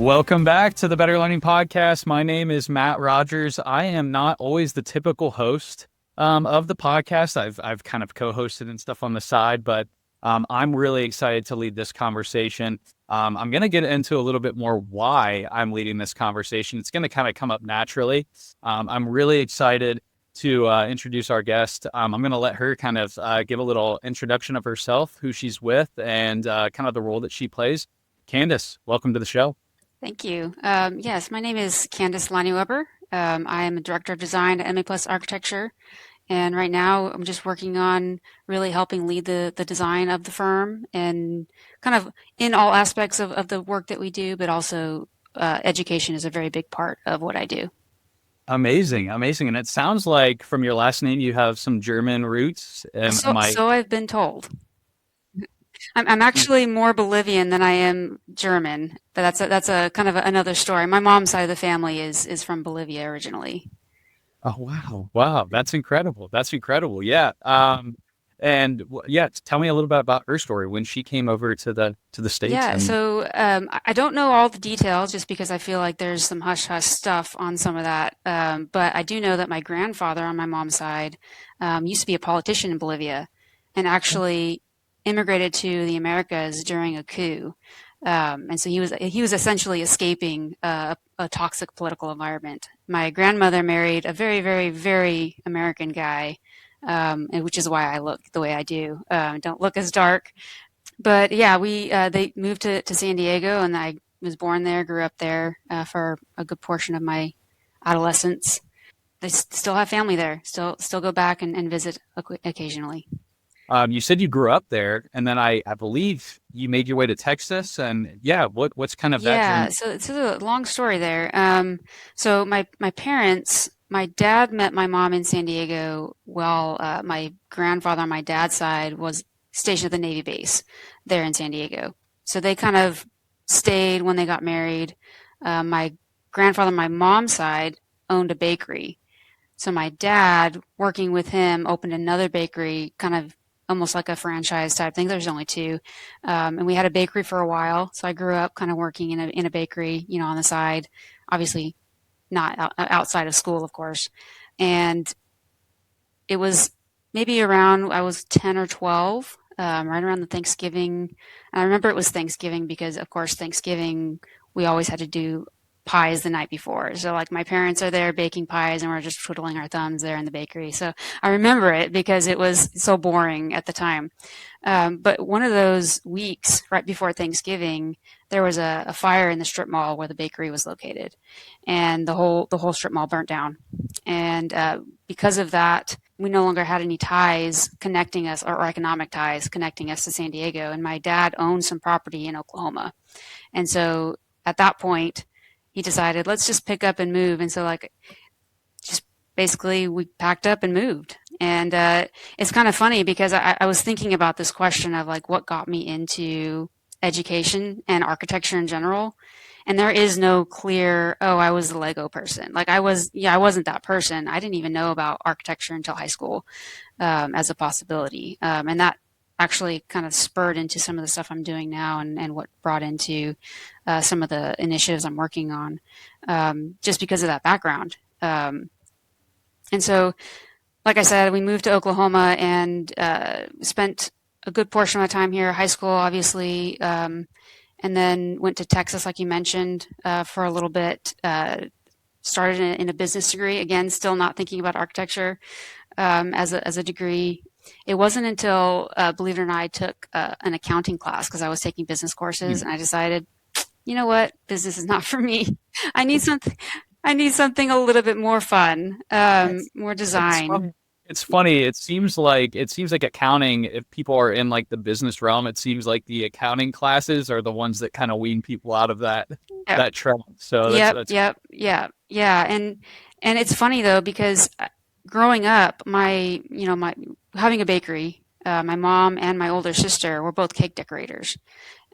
Welcome back to the Better Learning Podcast. My name is Matt Rogers. I am not always the typical host of the podcast. I've kind of co-hosted and stuff on the side, but I'm really excited to lead this conversation. I'm going to get into a little bit more why I'm leading this conversation. It's going to kind of come up naturally. I'm really excited to introduce our guest. I'm going to let her kind of give a little introduction of herself, who she's with, and kind of the role that she plays. Candice, welcome to the show. Thank you. Yes, my name is Candice Leinneweber. I am a director of design at MA Plus Architecture, and right now I'm just working on really helping lead the design of the firm and kind of in all aspects of the work that we do, but also education is a very big part of what I do. Amazing. And it sounds like from your last name, you have some German roots. So I've been told. I'm actually more Bolivian than I am German, but that's a kind of another story. My mom's side of the family is from Bolivia originally. Oh, wow. Wow. That's incredible. Yeah. Tell me a little bit about her story when she came over to the States. Yeah, And so I don't know all the details just because I feel like there's some hush-hush stuff on some of that. But I do know that my grandfather on my mom's side used to be a politician in Bolivia and actually immigrated to the Americas during a coup. And so he was essentially escaping a toxic political environment. My grandmother married a very, very, very American guy, and which is why I look the way I do. Don't look as dark. But yeah, we they moved to San Diego, and I was born there, grew up there for a good portion of my adolescence. They still have family there. Still go back and visit occasionally. you said you grew up there, and then I believe you made your way to Texas. And yeah, what's kind of that Yeah, journey? so it's a long story there. So my parents, my dad met my mom in San Diego while my grandfather on my dad's side was stationed at the Navy base there in San Diego. So they kind of stayed when they got married. My grandfather on my mom's side owned a bakery. So my dad, working with him, opened another bakery, kind of almost like a franchise type thing. There's only two, and we had a bakery for a while. So I grew up kind of working in a bakery, on the side, obviously not outside of school, of course. And it was maybe around I was 10 or 12, right around the Thanksgiving. I remember it was Thanksgiving because, of course, Thanksgiving we always had to do pies the night before. So like my parents are there baking pies and we're just twiddling our thumbs there in the bakery. So I remember it because it was so boring at the time. But one of those weeks right before Thanksgiving, there was a fire in the strip mall where the bakery was located, and the whole strip mall burnt down. And because of that, we no longer had any ties connecting us or economic ties connecting us to San Diego. And my dad owned some property in Oklahoma, and so at that point, he decided let's just pick up and move. And so like just basically we packed up and moved. And it's kind of funny because I was thinking about this question of like what got me into education and architecture in general. And there is no clear, oh, I was the Lego person. Like I wasn't that person. I didn't even know about architecture until high school as a possibility. And that actually kind of spurred into some of the stuff I'm doing now and what brought into some of the initiatives I'm working on just because of that background. And so, like I said, we moved to Oklahoma and spent a good portion of my time here, high school, obviously, and then went to Texas, like you mentioned, for a little bit. Started in a business degree, again, still not thinking about architecture as a degree. It wasn't until, believe it or not, I took an accounting class because I was taking business courses, and I decided, you know what, business is not for me. I need something. I need something a little bit more fun, It's more it's design. funny. It's funny. It seems like accounting, if people are in like the business realm, it seems like the accounting classes are the ones that kind of wean people out of that Yep, that trend. So that's yep, that's yep, yeah, yeah. And it's funny though because growing up, my having a bakery, my mom and my older sister were both cake decorators.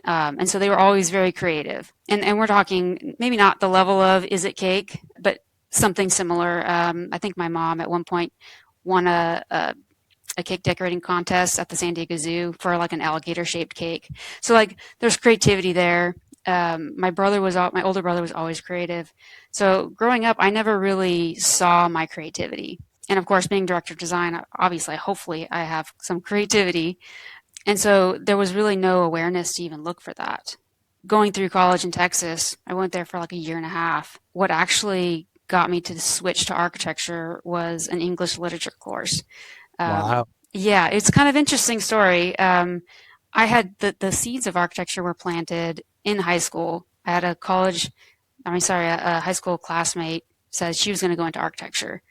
And so they were always very creative. And we're talking maybe not the level of is it cake, but something similar. I think my mom at one point won a cake decorating contest at the San Diego Zoo for like an alligator shaped cake. So like there's creativity there. My older brother was always creative. So growing up, I never really saw my creativity. And of course, being director of design, obviously, hopefully, I have some creativity. And so there was really no awareness to even look for that. Going through college in Texas, I went there for like a year and a half. What actually got me to switch to architecture was an English literature course. Um, Wow. yeah, it's kind of interesting story. I had the seeds of architecture were planted in high school. I had a high school classmate said she was going to go into architecture.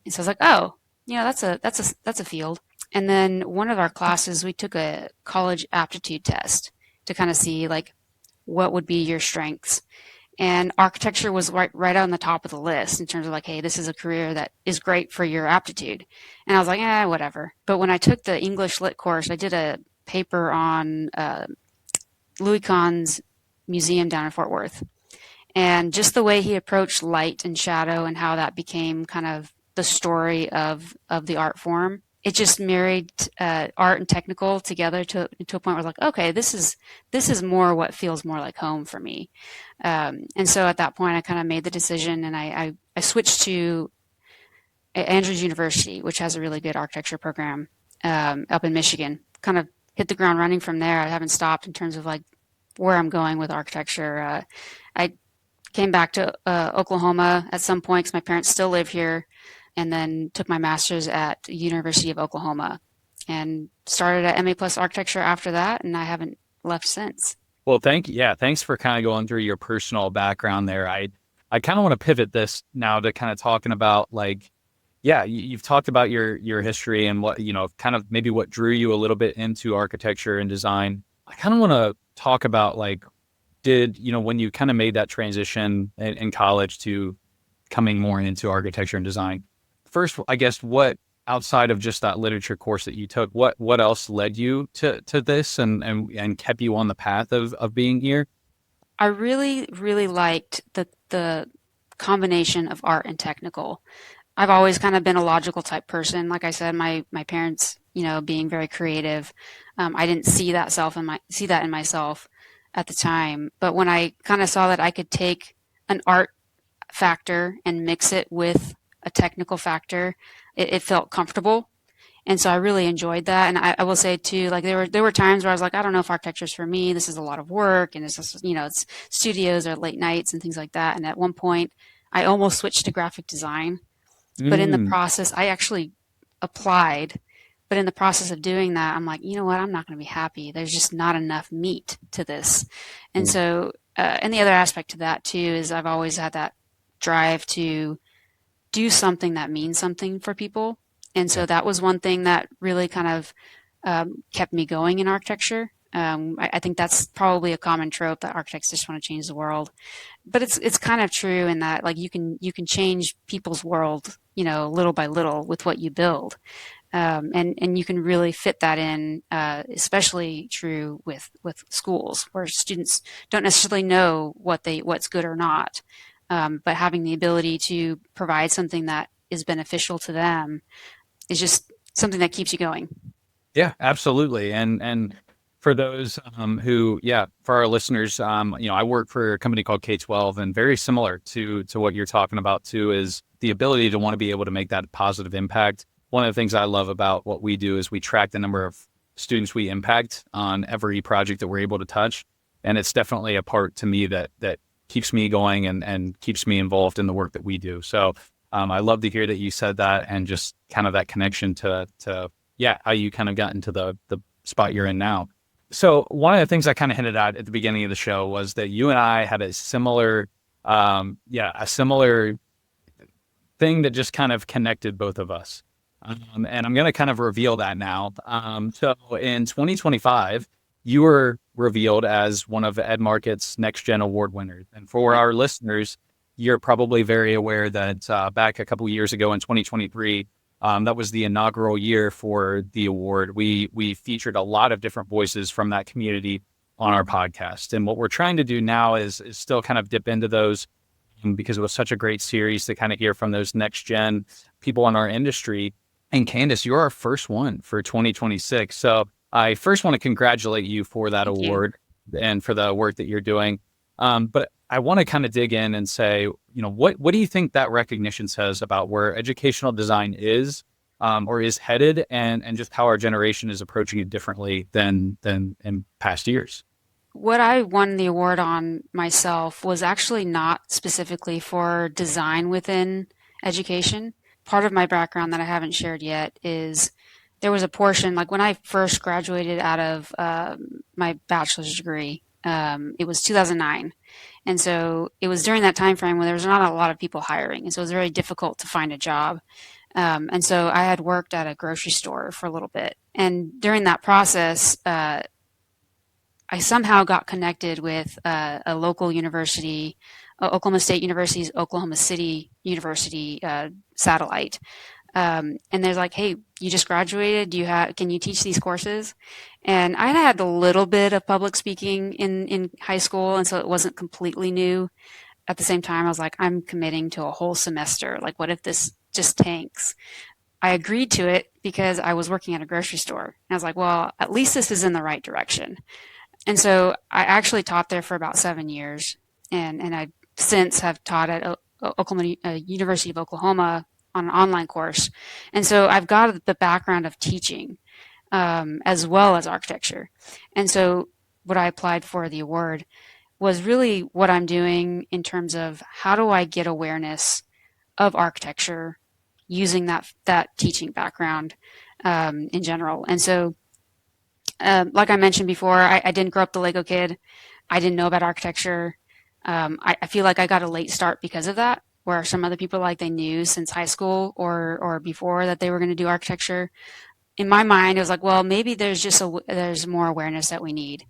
And so I was like, oh, that's a field. And then one of our classes, we took a college aptitude test to kind of see like what would be your strengths. And architecture was right on the top of the list in terms of like, hey, this is a career that is great for your aptitude. And I was like, whatever. But when I took the English Lit course, I did a paper on Louis Kahn's museum down in Fort Worth. And just the way he approached light and shadow and how that became kind of the story of the art form, it just married art and technical together to a point where I was like, okay, this is more what feels more like home for me. And so at that point, I kind of made the decision, and I switched to Andrews University, which has a really good architecture program up in Michigan. Kind of hit the ground running from there. I haven't stopped in terms of like where I'm going with architecture. I came back to Oklahoma at some point because my parents still live here, and then took my master's at the University of Oklahoma and started at MA plus architecture after that, and I haven't left since. Well, thanks for kind of going through your personal background there. I kind of want to pivot this now to kind of talking about like, yeah, you've talked about your history and what, kind of maybe what drew you a little bit into architecture and design. I kind of want to talk about like, when you kind of made that transition in college to coming more into architecture and design, first, I guess, what outside of just that literature course that you took, what else led you to this and kept you on the path of being here? I really, really liked the combination of art and technical. I've always kind of been a logical type person. Like I said, my parents, being very creative, I didn't see that in myself at the time. But when I kind of saw that I could take an art factor and mix it with a technical factor, it felt comfortable. And so I really enjoyed that. And I will say too, like there were times where I was like, I don't know if architecture's for me. This is a lot of work, and it's just, it's studios or late nights and things like that. And at one point, I almost switched to graphic design, but in the Mm, process, I actually applied. But in the process of doing that, I'm like, you know what? I'm not going to be happy. There's just not enough meat to this. And mm, so, and the other aspect to that too is I've always had that drive to do something that means something for people. And yeah, so that was one thing that really kind of kept me going in architecture. I think that's probably a common trope that architects just want to change the world, but it's kind of true in that like you can change people's world, little by little with what you build, and you can really fit that in, especially true with schools where students don't necessarily know what's good or not, but having the ability to provide something that is beneficial to them is just something that keeps you going. yeah, absolutely. And for those for our listeners, I work for a company called K-12, and very similar to what you're talking about too is the ability to want to be able to make that positive impact. One of the things I love about what we do is we track the number of students we impact on every project that we're able to touch. And it's definitely a part to me that keeps me going and keeps me involved in the work that we do. So I love to hear that you said that and just kind of that connection to how you kind of got into the spot you're in now. So one of the things I kind of hinted at the beginning of the show was that you and I had a similar thing that just kind of connected both of us. And I'm going to kind of reveal that now. So in 2025, you were revealed as one of Ed Market's Next Gen Award winners. And for Yep. our listeners, you're probably very aware that back a couple years ago in 2023, that was the inaugural year for the award. We featured a lot of different voices from that community on our podcast. And what we're trying to do now is still kind of dip into those because it was such a great series to kind of hear from those next gen people in our industry. And Candice, you're our first one for 2026. So I first want to congratulate you for that Thank you. award and for the work that you're doing. But I want to kind of dig in and say, what do you think that recognition says about where educational design is, or is headed, and just how our generation is approaching it differently than in past years? What I won the award on myself was actually not specifically for design within education. Part of my background that I haven't shared yet is there was a portion, like when I first graduated out of my bachelor's degree, it was 2009. And so it was during that time frame when there was not a lot of people hiring. And so it was very difficult to find a job. And so I had worked at a grocery store for a little bit. And during that process, I somehow got connected with a local university, Oklahoma State University's Oklahoma City University satellite. And they're like, "Hey, you just graduated. Can you teach these courses?" And I had a little bit of public speaking in high school, and so it wasn't completely new. At the same time, I was like, I'm committing to a whole semester. Like, what if this just tanks? I agreed to it because I was working at a grocery store. And I was like, well, at least this is in the right direction. And so I actually taught there for about 7 years, and I since have taught at Oklahoma University of Oklahoma on an online course. And so I've got the background of teaching as well as architecture. And so what I applied for the award was really what I'm doing in terms of how do I get awareness of architecture using that teaching background in general. And so like I mentioned before, I didn't grow up the Lego kid. I didn't know about architecture. I feel like I got a late start because of that, where some other people like they knew since high school or before that they were going to do architecture. In my mind, it was like, well, maybe there's more awareness that we need.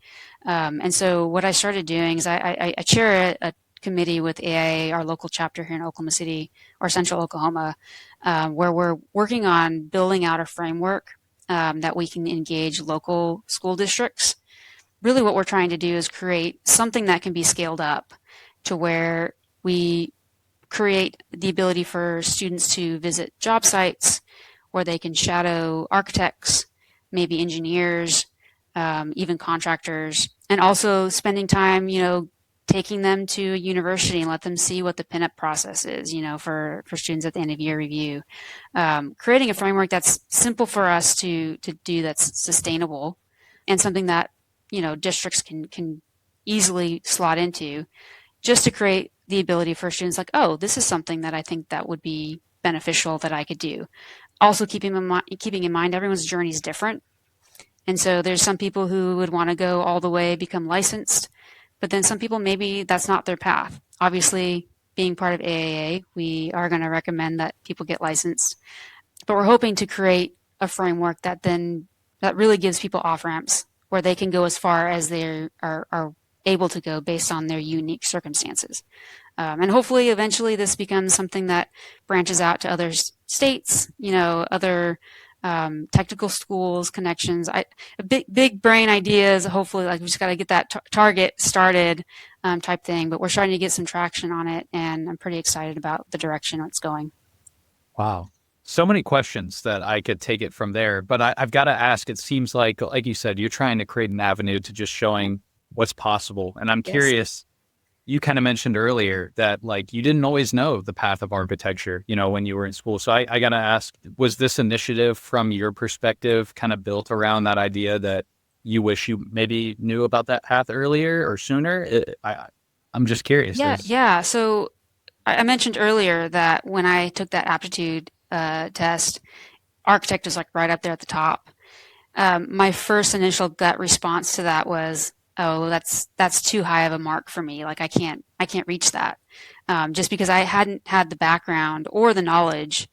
And so what I started doing is I chair a committee with AIA, our local chapter here in Oklahoma City or Central Oklahoma, where we're working on building out a framework that we can engage local school districts. Really what we're trying to do is create something that can be scaled up to where we create the ability for students to visit job sites where they can shadow architects, maybe engineers, even contractors, and also spending time, taking them to a university and let them see what the pinup process is, for students at the end of year review. Creating a framework that's simple for us to do, that's sustainable, and something that, districts can easily slot into, just to create the ability for students like, oh, this is something that I think that would be beneficial that I could do. Also keeping in mind everyone's journey is different. And so there's some people who would want to go all the way, become licensed, but then some people, maybe that's not their path. Obviously, being part of AAA, we are going to recommend that people get licensed. But we're hoping to create a framework that really gives people off-ramps where they can go as far as they are able to go based on their unique circumstances. And hopefully, eventually, this becomes something that branches out to other states, other technical schools, connections. Big brain ideas. Hopefully, like we just got to get that target started, type thing. But we're starting to get some traction on it, and I'm pretty excited about the direction it's going. Wow. So many questions that I could take it from there, but I've got to ask, it seems like you said, you're trying to create an avenue to just showing what's possible. And I'm Yes. curious, you kind of mentioned earlier that you didn't always know the path of architecture, when you were in school. So I got to ask, was this initiative from your perspective kind of built around that idea that you wish you maybe knew about that path earlier or sooner? I'm just curious. Yeah. So I mentioned earlier that when I took that aptitude test, architect was like right up there at the top. My first initial gut response to that was, oh, that's too high of a mark for me. Like I can't reach that, just because I hadn't had the background or the knowledge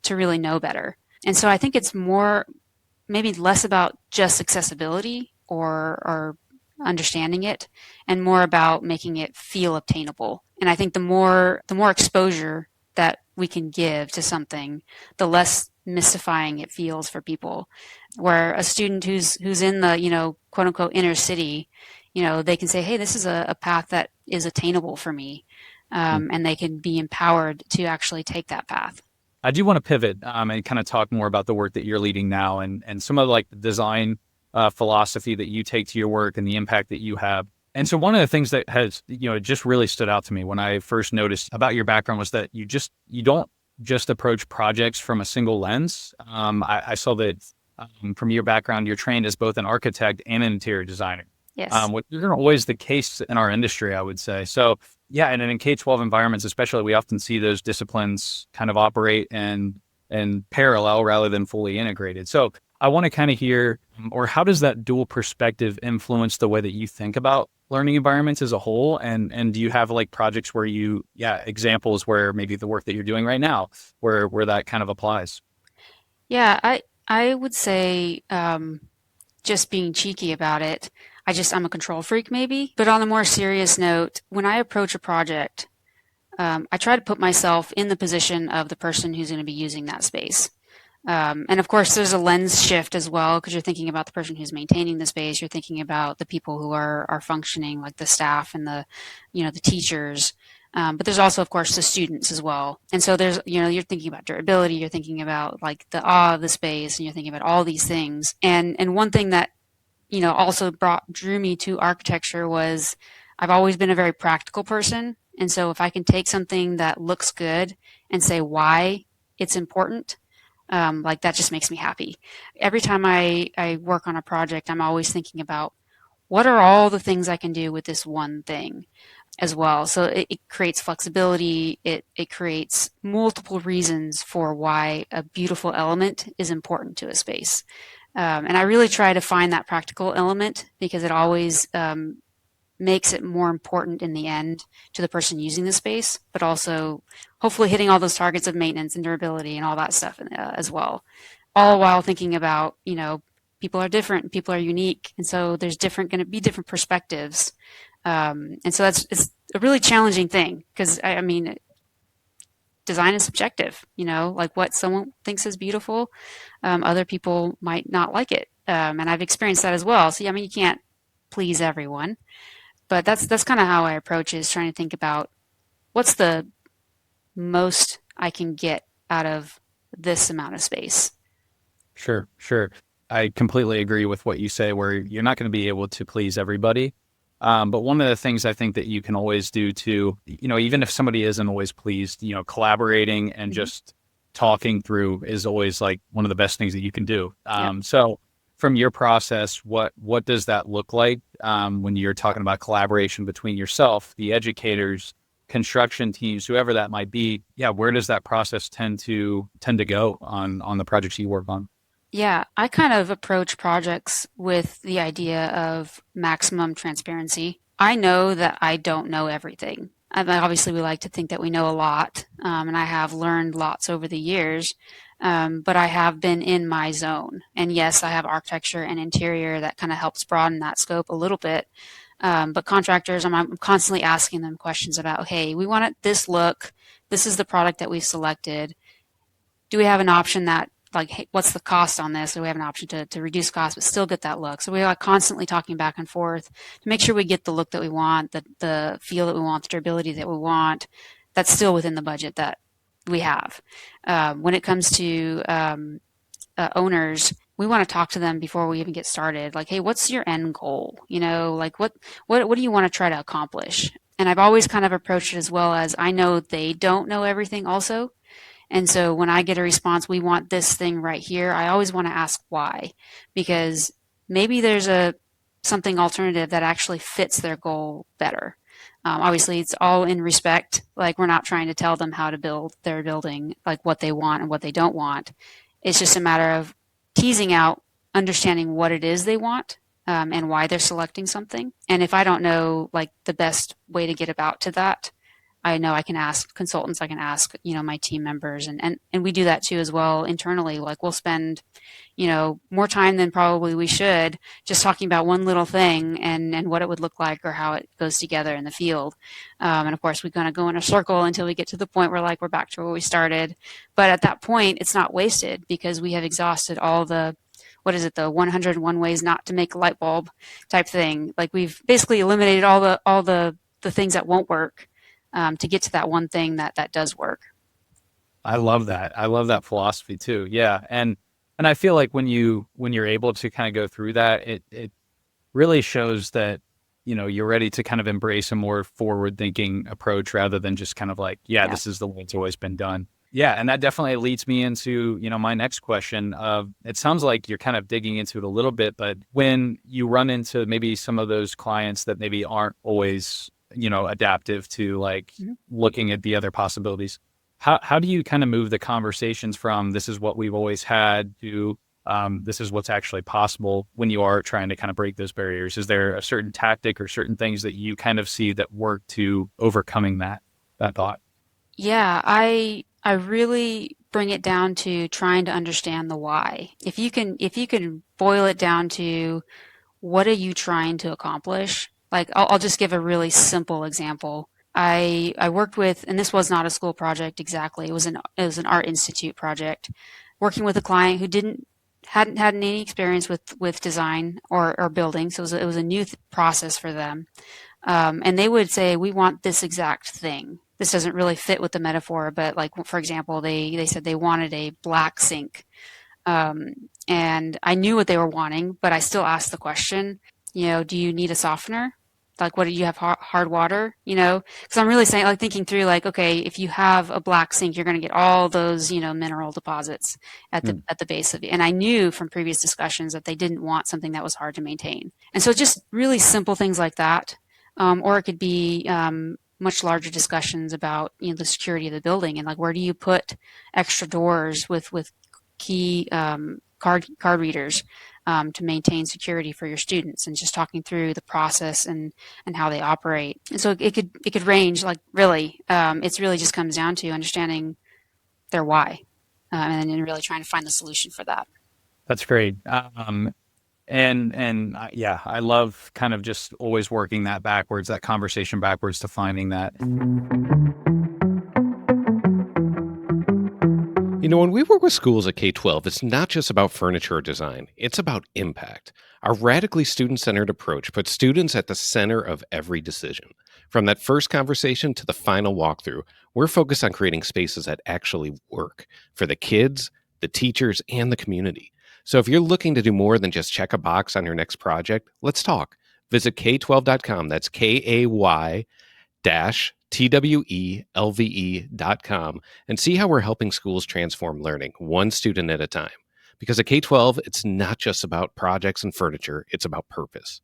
to really know better. And so I think it's maybe less about just accessibility or understanding it, and more about making it feel obtainable. And I think the more exposure that we can give to something, the less mystifying it feels for people. Where a student who's in the quote unquote inner city, they can say, hey, this is a path that is attainable for me, and they can be empowered to actually take that path. I do want to pivot and kind of talk more about the work that you're leading now, and some of the design philosophy that you take to your work and the impact that you have. And so one of the things that has, it just really stood out to me when I first noticed about your background was that you don't just approach projects from a single lens. I saw that from your background, you're trained as both an architect and an interior designer, Yes. which isn't always the case in our industry, I would say. So yeah, and in K-12 environments, especially, we often see those disciplines kind of operate in parallel rather than fully integrated. So I want to kind of hear, or how does that dual perspective influence the way that you think about learning environments as a whole? And do you have like projects where examples where maybe the work that you're doing right now, where that kind of applies? Yeah, I would say just being cheeky about it. I'm a control freak maybe. But on a more serious note, when I approach a project, I try to put myself in the position of the person who's going to be using that space. And of course, there's a lens shift as well because you're thinking about the person who's maintaining the space. You're thinking about the people who are functioning, like the staff and the teachers. But there's also, of course, the students as well. And so you're thinking about durability. You're thinking about like the awe of the space, and you're thinking about all these things. And one thing that also drew me to architecture was I've always been a very practical person. And so if I can take something that looks good and say why it's important, like that just makes me happy. Every time I work on a project, I'm always thinking about what are all the things I can do with this one thing as well. So it creates flexibility. It creates multiple reasons for why a beautiful element is important to a space. And I really try to find that practical element because it always makes it more important in the end to the person using the space, but also hopefully hitting all those targets of maintenance and durability and all that stuff as well. All while thinking about, people are different, people are unique, and so there's going to be different perspectives. And so it's a really challenging thing because I mean, design is subjective, like what someone thinks is beautiful, other people might not like it. And I've experienced that as well. So, I mean, you can't please everyone. But that's kind of how I approach it, is trying to think about what's the most I can get out of this amount of space. Sure, sure. I completely agree with what you say, where you're not going to be able to please everybody. But one of the things I think that you can always do to, even if somebody isn't always pleased, collaborating and Mm-hmm. just talking through is always like one of the best things that you can do. Yep. So from your process, what does that look like when you're talking about collaboration between yourself, the educators, construction teams, whoever that might be? Yeah, where does that process tend to go on the projects you work on? Yeah, I kind of approach projects with the idea of maximum transparency. I know that I don't know everything. I mean, obviously, we like to think that we know a lot, and I have learned lots over the years, but I have been in my zone. And yes, I have architecture and interior that kind of helps broaden that scope a little bit. But contractors, I'm constantly asking them questions about, hey, we want it this look. This is the product that we've selected. Do we have an option that, like, hey, what's the cost on this? Do we have an option to reduce costs but still get that look? So we are constantly talking back and forth to make sure we get the look that we want, the feel that we want, the durability that we want. That's still within the budget that we have. When it comes to owners, we want to talk to them before we even get started. Like, hey, what's your end goal? Like what do you want to try to accomplish? And I've always kind of approached it as well as I know they don't know everything also. And so when I get a response, we want this thing right here, I always want to ask why, because maybe there's something alternative that actually fits their goal better. Obviously, it's all in respect. Like, we're not trying to tell them how to build their building, like what they want and what they don't want. It's just a matter of teasing out, understanding what it is they want, and why they're selecting something. And if I don't know, like, the best way to get about to that, I know I can ask consultants, I can ask, my team members, and we do that too as well internally. Like, we'll spend, more time than probably we should just talking about one little thing and what it would look like or how it goes together in the field. And of course, we kind of go in a circle until we get to the point where, like, we're back to where we started. But at that point, it's not wasted because we have exhausted all what is it, the 101 ways not to make a light bulb type thing. Like, we've basically eliminated all the things that won't work, to get to that one thing that does work. I love that. I love that philosophy too. Yeah. And I feel like when you're able to kind of go through that, it really shows that you're ready to kind of embrace a more forward thinking approach rather than just kind of like, yeah, Yeah. this is the way it's always been done. Yeah. And that definitely leads me into, my next question of it sounds like you're kind of digging into it a little bit, but when you run into maybe some of those clients that maybe aren't always, adaptive to like Mhm. looking at the other possibilities, how do you kind of move the conversations from this is what we've always had to this is what's actually possible when you are trying to kind of break those barriers? Is there a certain tactic or certain things that you kind of see that work to overcoming that thought? Yeah, I really bring it down to trying to understand the why. If you can boil it down to what are you trying to accomplish? Like I'll just give a really simple example. I worked with, and this was not a school project exactly. It was an art institute project, working with a client who hadn't had any experience with design or building, so it was a new process for them. And they would say, we want this exact thing. This doesn't really fit with the metaphor, but like, for example, they said they wanted a black sink. And I knew what they were wanting, but I still asked the question, do you need a softener? Like, what do you have hard water? Because I'm really saying, like, thinking through, like, okay, if you have a black sink, you're going to get all those, mineral deposits at the Mm. at the base of it. And I knew from previous discussions that they didn't want something that was hard to maintain. And so just really simple things like that, or it could be much larger discussions about, the security of the building and like where do you put extra doors with key card readers to maintain security for your students, and just talking through the process and how they operate. And so it could range, like, really. It's really just comes down to understanding their why, and then really trying to find the solution for that. That's great. And yeah, I love kind of just always working that backwards, that conversation backwards to finding that. When we work with schools at K 12, it's not just about furniture or design, it's about impact. Our radically student centered approach puts students at the center of every decision. From that first conversation to the final walkthrough, we're focused on creating spaces that actually work for the kids, the teachers, and the community. So if you're looking to do more than just check a box on your next project, let's talk. Visit K12.com. That's KAY TWELVE.com and see how we're helping schools transform learning one student at a time. Because at K 12, it's not just about projects and furniture, it's about purpose.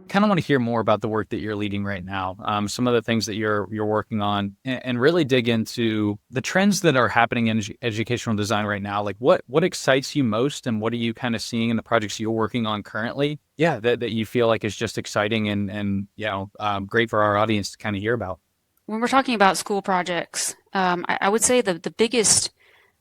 Kind of want to hear more about the work that you're leading right now, some of the things that you're working on, and really dig into the trends that are happening in educational design right now. Like what excites you most, and what are you kind of seeing in the projects you're working on currently? Yeah, that you feel like is just exciting and great for our audience to kind of hear about. When we're talking about school projects, I would say the biggest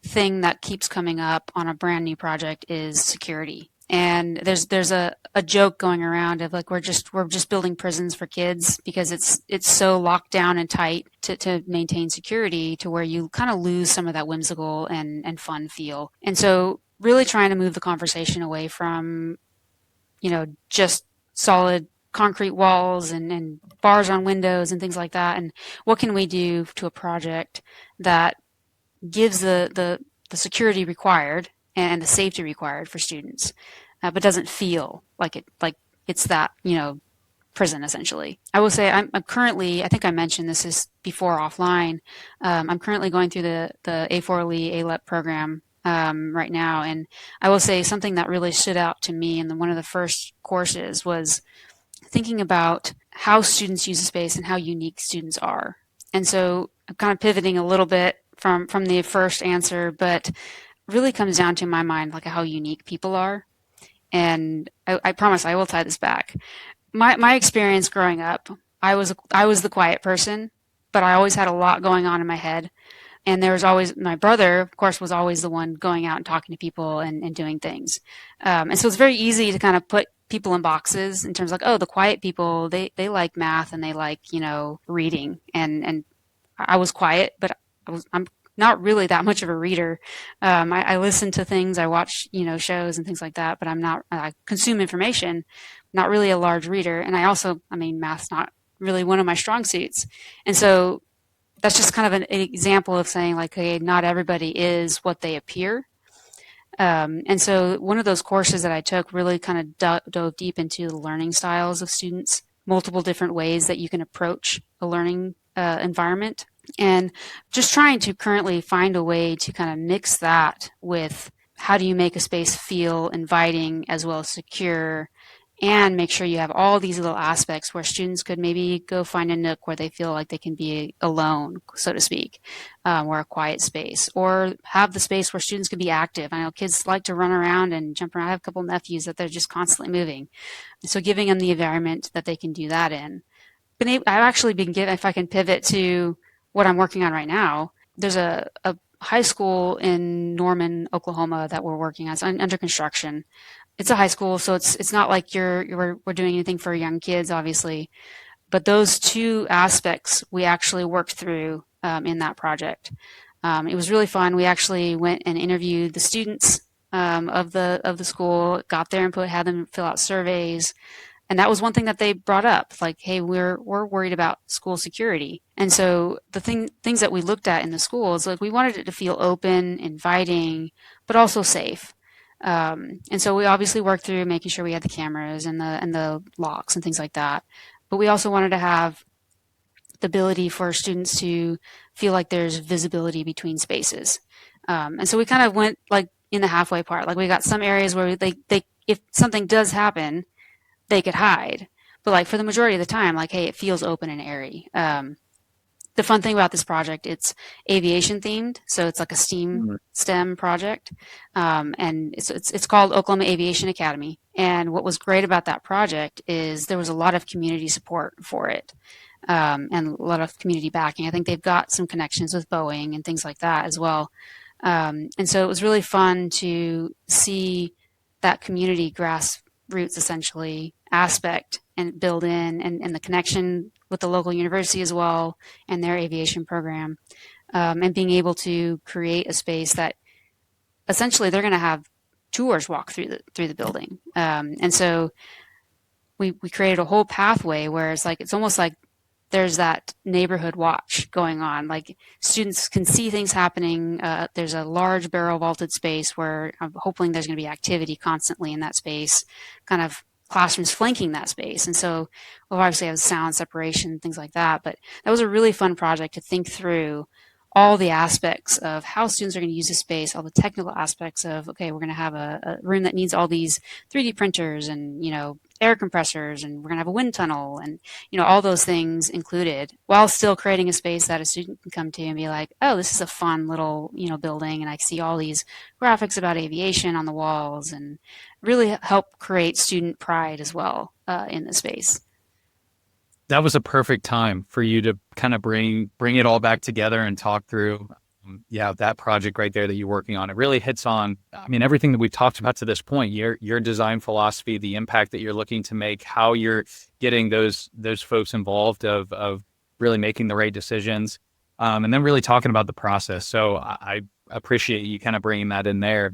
thing that keeps coming up on a brand new project is security. And there's a joke going around of like we're just building prisons for kids because it's so locked down and tight to maintain security to where you kind of lose some of that whimsical and fun feel. And so really trying to move the conversation away from, just solid concrete walls and bars on windows and things like that. And what can we do to a project that gives the security required and the safety required for students, but doesn't feel like it's that, prison essentially. I will say I'm currently, I think I mentioned this is before offline. I'm currently going through the A4LE ALEP program right now, and I will say something that really stood out to me in one of the first courses was thinking about how students use the space and how unique students are. And so I'm kind of pivoting a little bit from the first answer, but really comes down to, in my mind, like how unique people are. And I promise I will tie this back. My experience growing up, I was the quiet person, but I always had a lot going on in my head. And there was always my brother, of course, was always the one going out and talking to people and doing things. And so it's very easy to kind of put people in boxes in terms of like, oh, the quiet people, they like math and they like, reading. And I was quiet, but I'm not really that much of a reader. I listen to things, I watch, shows and things like that, but I consume information, not really a large reader. And math's not really one of my strong suits. And so that's just kind of an example of saying like, hey, not everybody is what they appear. And so one of those courses that I took really kind of dove deep into the learning styles of students, multiple different ways that you can approach a learning environment, and just trying to currently find a way to kind of mix that with how do you make a space feel inviting as well as secure, and make sure you have all these little aspects where students could maybe go find a nook where they feel like they can be alone, so to speak, or a quiet space, or have the space where students can be active. I know kids like to run around and jump around. I have a couple nephews that they're just constantly moving. So giving them the environment that they can do that in. I've actually been given, if I can pivot to what I'm working on right now, there's a high school in Norman, Oklahoma that we're working on. It's under construction. It's a high school, so it's not like we're doing anything for young kids, obviously. But those two aspects we actually worked through in that project. It was really fun. We actually went and interviewed the students of the school, got their input, had them fill out surveys, and that was one thing that they brought up, like, hey, we're worried about school security. And so the things that we looked at in the school is like we wanted it to feel open, inviting, but also safe. And so we obviously worked through making sure we had the cameras and the locks and things like that. But we also wanted to have the ability for students to feel like there's visibility between spaces. And so we kind of went like in the halfway part. Like we got some areas where they if something does happen, they could hide. But like for the majority of the time, like, hey, it feels open and airy. The fun thing about this project, it's aviation themed, so it's like a STEM project, and it's called Oklahoma Aviation Academy. And what was great about that project is there was a lot of community support for it, and a lot of community backing. I think they've got some connections with Boeing and things like that as well. And so it was really fun to see that community grassroots essentially aspect and build in, and the connection with the local university as well and their aviation program, and being able to create a space that essentially they're going to have tours walk through the building. And so we created a whole pathway where it's almost like there's that neighborhood watch going on. Like students can see things happening. There's a large barrel vaulted space where I'm hoping there's going to be activity constantly in that space, kind of classrooms flanking that space. And so we'll obviously have sound separation, things like that. But that was a really fun project to think through all the aspects of how students are going to use the space, all the technical aspects of, okay, we're going to have a room that needs all these 3D printers and, air compressors, and we're going to have a wind tunnel, and, all those things included, while still creating a space that a student can come to and be like, oh, this is a fun little, building, and I see all these graphics about aviation on the walls, and really help create student pride as well in the space. That was a perfect time for you to kind of bring it all back together and talk through, that project right there that you're working on. It really hits on, everything that we've talked about to this point, your design philosophy, the impact that you're looking to make, how you're getting those folks involved of really making the right decisions, and then really talking about the process. So I appreciate you kind of bringing that in there.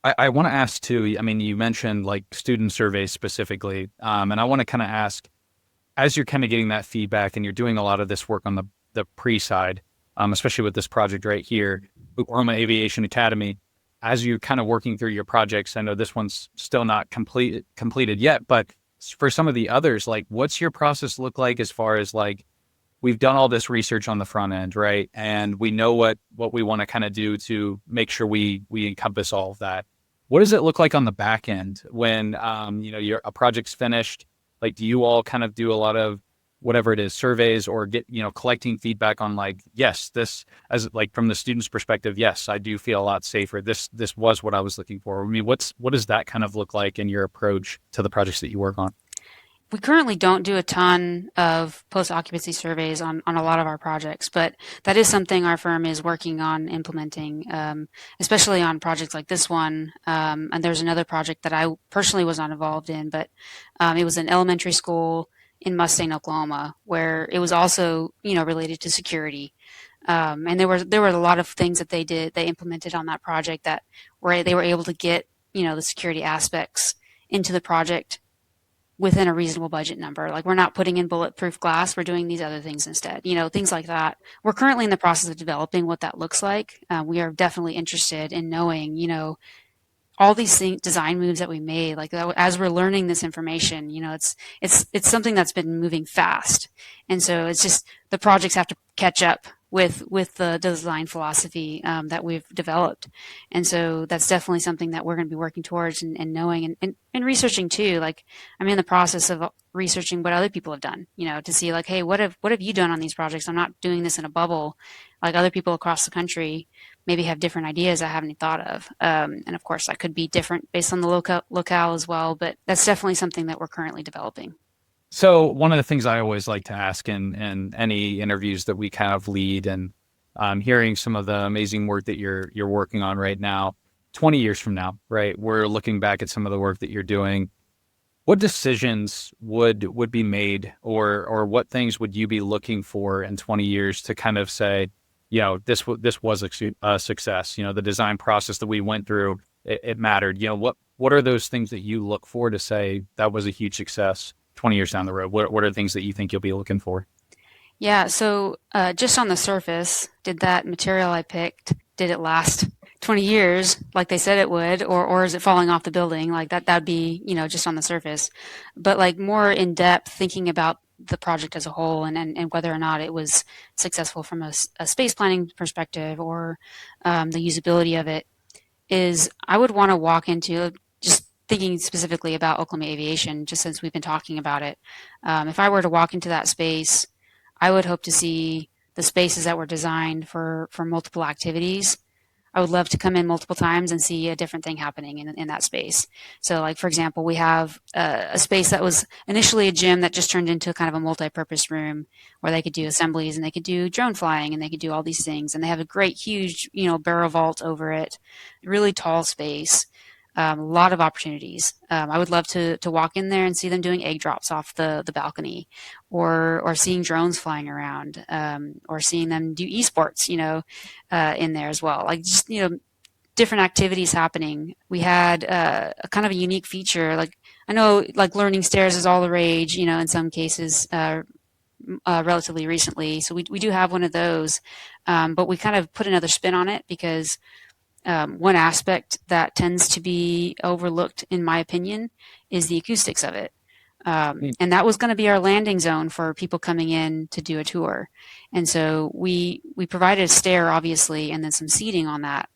I want to ask too, you mentioned like student surveys specifically, and I want to kind of ask, as you're kind of getting that feedback and you're doing a lot of this work on the pre-side, especially with this project right here, Oklahoma Aviation Academy, as you're kind of working through your projects, I know this one's still not completed yet, but for some of the others, like what's your process look like as far as like, we've done all this research on the front end, right? And we know what we want to kind of do to make sure we encompass all of that. What does it look like on the back end when, a project's finished? Like, do you all kind of do a lot of whatever it is, surveys, or get, collecting feedback on like, yes, this, as like from the student's perspective, yes, I do feel a lot safer. This was what I was looking for. What does that kind of look like in your approach to the projects that you work on? We currently don't do a ton of post-occupancy surveys on a lot of our projects, but that is something our firm is working on implementing, especially on projects like this one. And there's another project that I personally was not involved in, but it was an elementary school in Mustang, Oklahoma, where it was also, related to security. And there were a lot of things that they implemented on that project that they were able to get, the security aspects into the project within a reasonable budget number. Like we're not putting in bulletproof glass, we're doing these other things instead, things like that. We're currently in the process of developing what that looks like. We are definitely interested in knowing, all these design moves that we made, like as we're learning this information, it's something that's been moving fast. And so it's just the projects have to catch up with the design philosophy that we've developed. And so that's definitely something that we're going to be working towards and knowing and researching too. Like I'm in the process of researching what other people have done, to see like, hey, what have you done on these projects? I'm not doing this in a bubble. Like other people across the country maybe have different ideas I haven't thought of. And of course that could be different based on the locale as well, but that's definitely something that we're currently developing. So one of the things I always like to ask in any interviews that we kind of lead, and hearing some of the amazing work that you're working on right now, 20 years from now, right? We're looking back at some of the work that you're doing. What decisions would be made, or what things would you be looking for in 20 years to kind of say, this was a success. The design process that we went through, it mattered. What are those things that you look for to say that was a huge success 20 years down the road? What are things that you think you'll be looking for? Yeah, so just on the surface, did that material I picked, did it last 20 years like they said it would, or is it falling off the building? Like that'd be, just on the surface. But like more in depth thinking about the project as a whole and whether or not it was successful from a space planning perspective or the usability of it, is I would want to walk into, just thinking specifically about Oklahoma Aviation, just since we've been talking about it. If I were to walk into that space, I would hope to see the spaces that were designed for multiple activities. I would love to come in multiple times and see a different thing happening in that space. So like, for example, we have a space that was initially a gym that just turned into kind of a multi-purpose room where they could do assemblies and they could do drone flying and they could do all these things. And they have a great, huge, barrel vault over it, really tall space. A lot of opportunities. I would love to walk in there and see them doing egg drops off the balcony, or seeing drones flying around, or seeing them do esports, in there as well. Like just different activities happening. We had a kind of a unique feature. Like I know, like learning stairs is all the rage, in some cases. Relatively recently, so we do have one of those, but we kind of put another spin on it because. One aspect that tends to be overlooked, in my opinion, is the acoustics of it. And that was going to be our landing zone for people coming in to do a tour. And so we provided a stair, obviously, and then some seating on that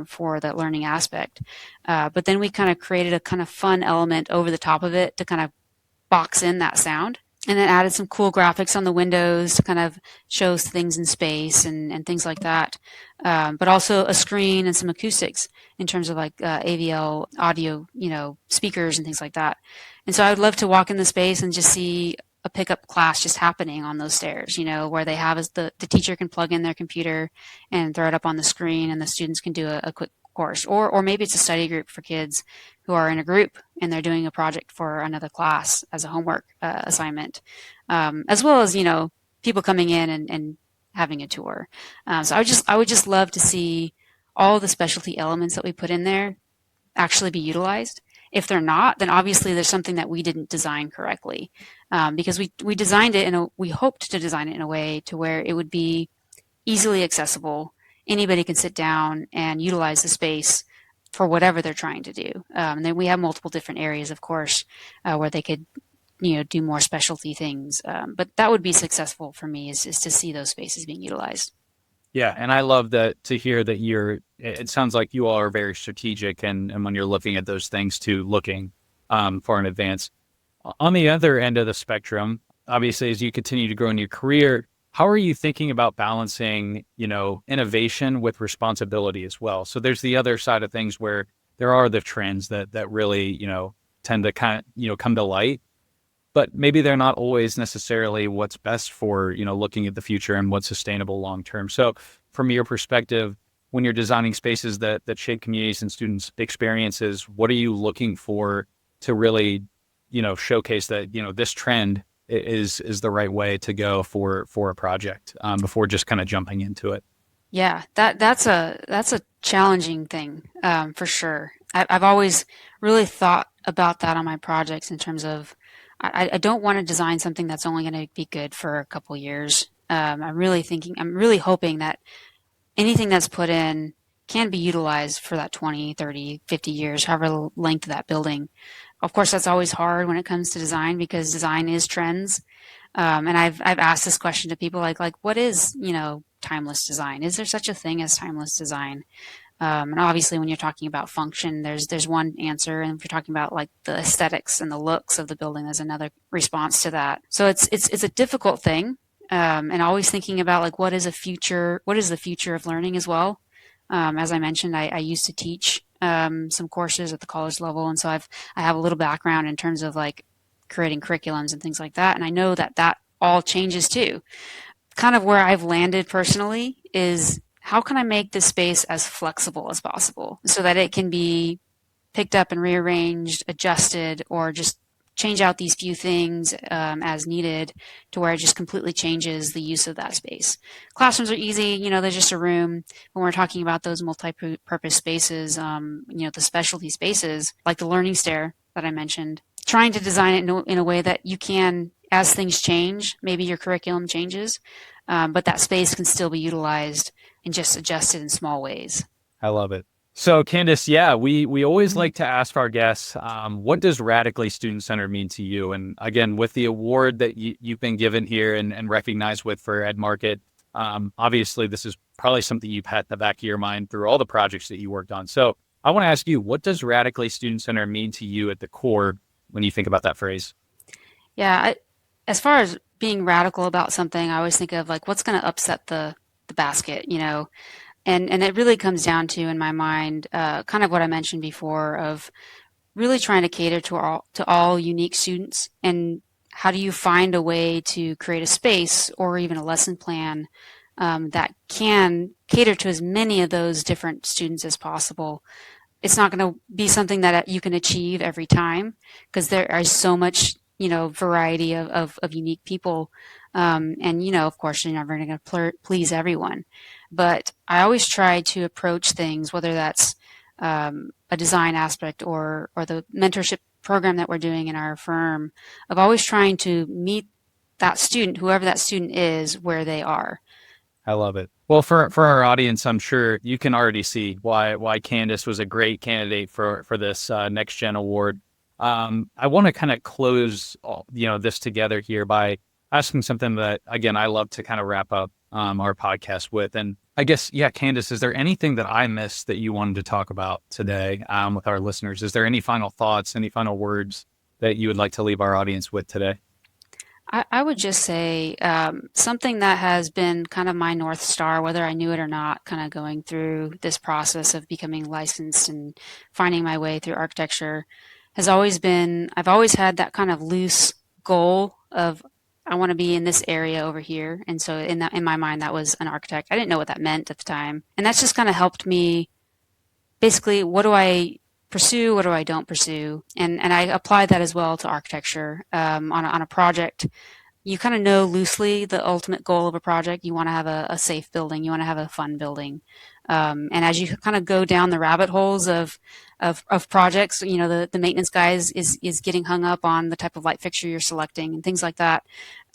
for that learning aspect. But then we kind of created a kind of fun element over the top of it to kind of box in that sound. And then added some cool graphics on the windows to kind of show things in space and things like that. But also a screen and some acoustics in terms of like AVL audio, speakers and things like that. And so I would love to walk in the space and just see a pickup class just happening on those stairs, where they have the teacher can plug in their computer and throw it up on the screen and the students can do a quick course, or maybe it's a study group for kids who are in a group and they're doing a project for another class as a homework assignment, as well as people coming in and having a tour. So I would just love to see all the specialty elements that we put in there actually be utilized. If they're not, then obviously there's something that we didn't design correctly, because we designed it we hoped to design it in a way to where it would be easily accessible. Anybody can sit down and utilize the space for whatever they're trying to do. And then we have multiple different areas, of course, where they could, do more specialty things. But that would be successful for me is to see those spaces being utilized. Yeah, and I love that to hear that it sounds like you all are very strategic and when you're looking at those things too, looking far in advance. On the other end of the spectrum, obviously, as you continue to grow in your career, how are you thinking about balancing, innovation with responsibility as well? So there's the other side of things where there are the trends that really, tend to kind of, come to light, but maybe they're not always necessarily what's best for, looking at the future and what's sustainable long term. So from your perspective, when you're designing spaces that shape communities and students' experiences, what are you looking for to really, showcase that, this trend is the right way to go for a project before just kind of jumping into it? Yeah, that's a challenging thing, for sure. I've always really thought about that on my projects in terms of I don't want to design something that's only going to be good for a couple years. I'm really hoping that anything that's put in can be utilized for that 20, 30, 50 years, however length of that building. Of course, that's always hard when it comes to design because design is trends. And I've asked this question to people like what is, timeless design? Is there such a thing as timeless design? And obviously, when you're talking about function, there's one answer, and if you're talking about like the aesthetics and the looks of the building, there's another response to that. So it's a difficult thing, and always thinking about like what is the future of learning as well. As I mentioned, I used to teach some courses at the college level, and so I have a little background in terms of like creating curriculums and things like that, and I know that all changes too. Kind of where I've landed personally is how can I make this space as flexible as possible so that it can be picked up and rearranged, adjusted, or just change out these few things as needed to where it just completely changes the use of that space. Classrooms are easy, they're just a room. When we're talking about those multi-purpose spaces, the specialty spaces like the learning stair that I mentioned, trying to design it in a way that you can, as things change, maybe your curriculum changes, but that space can still be utilized and just adjusted in small ways. I love it. So, Candice, yeah, we always like to ask our guests, what does radically student-centered mean to you? And again, with the award that you've been given here and recognized with for Ed Market, obviously this is probably something you've had in the back of your mind through all the projects that you worked on. So I want to ask you, what does radically student-centered mean to you at the core when you think about that phrase? Yeah, as far as being radical about something, I always think of like what's going to upset the basket, and it really comes down to, in my mind, kind of what I mentioned before of really trying to cater to all unique students, and how do you find a way to create a space or even a lesson plan that can cater to as many of those different students as possible. It's not going to be something that you can achieve every time because there is so much variety of unique people. And, of course, you're never going to please everyone. But I always try to approach things, whether that's a design aspect or the mentorship program that we're doing in our firm, of always trying to meet that student, whoever that student is, where they are. I love it. Well, for our audience, I'm sure you can already see why Candice was a great candidate for this Next Gen Award. I want to kind of close this together here by asking something that, again, I love to kind of wrap up our podcast with. And I guess, yeah, Candice, is there anything that I missed that you wanted to talk about today with our listeners? Is there any final thoughts, any final words that you would like to leave our audience with today? I would just say something that has been kind of my North Star, whether I knew it or not, kind of going through this process of becoming licensed and finding my way through architecture, has always been, I've always had that kind of loose goal of I want to be in this area over here. And so in my mind, that was an architect. I didn't know what that meant at the time. And that's just kind of helped me basically, what do I pursue? What do I don't pursue? And I apply that as well to architecture. On a project, you kind of know loosely the ultimate goal of a project. You want to have a safe building. You want to have a fun building. And as you kind of go down the rabbit holes of projects, the maintenance guy is getting hung up on the type of light fixture you're selecting and things like that.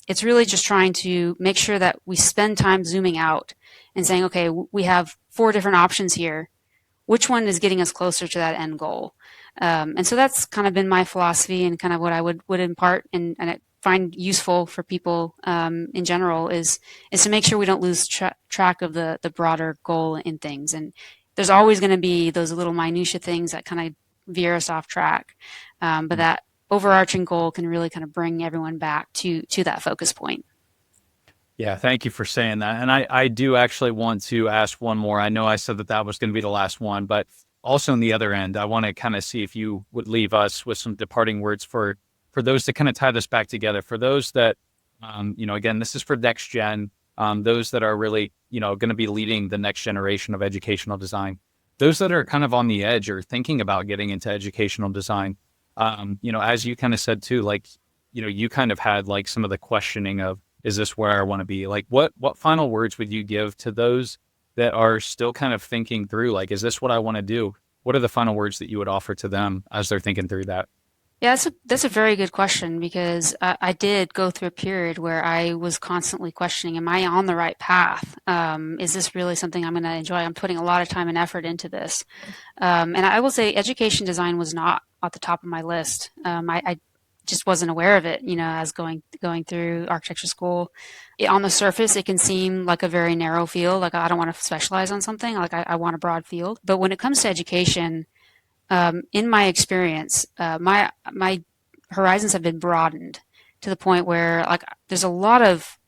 It's really just trying to make sure that we spend time zooming out and saying, okay, we have 4 different options here. Which one is getting us closer to that end goal? And so that's kind of been my philosophy and kind of what I would impart and I find useful for people in general is to make sure we don't lose track of the broader goal in things. And there's always going to be those little minutia things that kind of veer us off track. But that overarching goal can really kind of bring everyone back to that focus point. Yeah, thank you for saying that. And I do actually want to ask one more. I know I said that was going to be the last one, but also on the other end, I want to kind of see if you would leave us with some departing words for those that kind of tie this back together. For those that, again, this is for next gen, those that are really, going to be leading the next generation of educational design. Those that are kind of on the edge or thinking about getting into educational design, as you kind of said too, like, you kind of had like some of the questioning of, is this where I want to be? Like, what final words would you give to those that are still kind of thinking through, like, is this what I want to do? What are the final words that you would offer to them as they're thinking through that? Yeah, that's a very good question because I did go through a period where I was constantly questioning, am I on the right path? Is this really something I'm going to enjoy? I'm putting a lot of time and effort into this. And I will say education design was not at the top of my list. I just wasn't aware of it, as going through architecture school. On the surface, it can seem like a very narrow field. Like I don't want to specialize on something. Like I want a broad field. But when it comes to education, in my experience, my horizons have been broadened to the point where like there's a lot of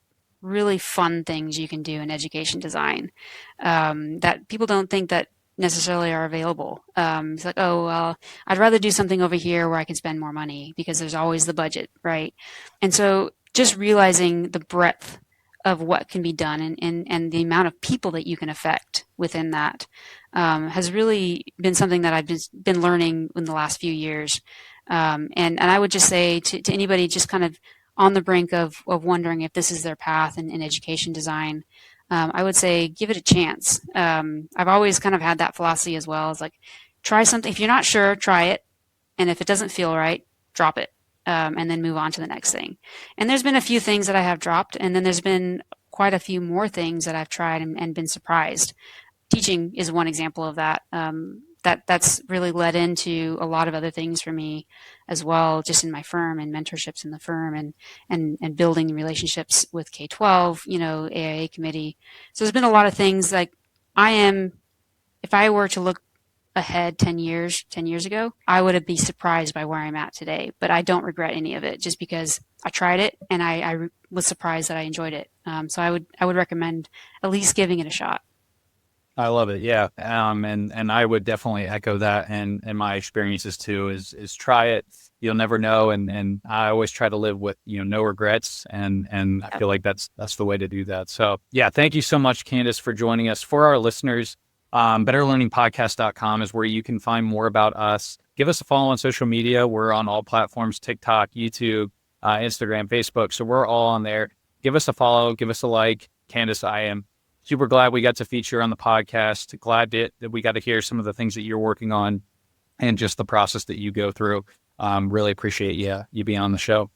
really fun things you can do in education design that people don't think that necessarily are available. It's like, oh well, I'd rather do something over here where I can spend more money because there's always the budget, right? And so just realizing the breadth of what can be done and the amount of people that you can affect within that has really been something that I've been learning in the last few years. And I would just say to anybody just kind of on the brink of wondering if this is their path in education design, I would say give it a chance. I've always kind of had that philosophy as well. It's like try something. If you're not sure, try it. And if it doesn't feel right, drop it. And then move on to the next thing. And there's been a few things that I have dropped, and then there's been quite a few more things that I've tried and been surprised. Teaching is one example of that. That's really led into a lot of other things for me as well, just in my firm and mentorships in the firm and building relationships with K-12, AIA committee. So there's been a lot of things like if I were to look ahead 10 years ago, I would be surprised by where I'm at today, but I don't regret any of it just because I tried it and I was surprised that I enjoyed it. So I would recommend at least giving it a shot. I love it. Yeah. And I would definitely echo that. And my experiences too is try it. You'll never know. And I always try to live with, no regrets. And I feel like that's the way to do that. So yeah, thank you so much, Candice, for joining us. For our listeners, betterlearningpodcast.com is where you can find more about us. Give us a follow on social media. We're on all platforms, TikTok, YouTube, Instagram, Facebook. So we're all on there. Give us a follow, give us a like. Candice, I am super glad we got to feature on the podcast. Glad that we got to hear some of the things that you're working on and just the process that you go through. Really appreciate you being on the show.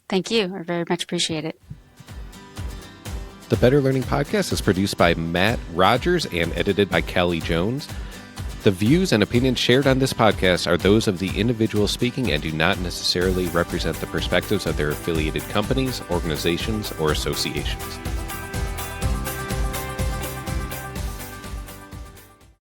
Thank you. I very much appreciate it. The Better Learning Podcast is produced by Matt Rogers and edited by Kelly Jones. The views and opinions shared on this podcast are those of the individual speaking and do not necessarily represent the perspectives of their affiliated companies, organizations, or associations.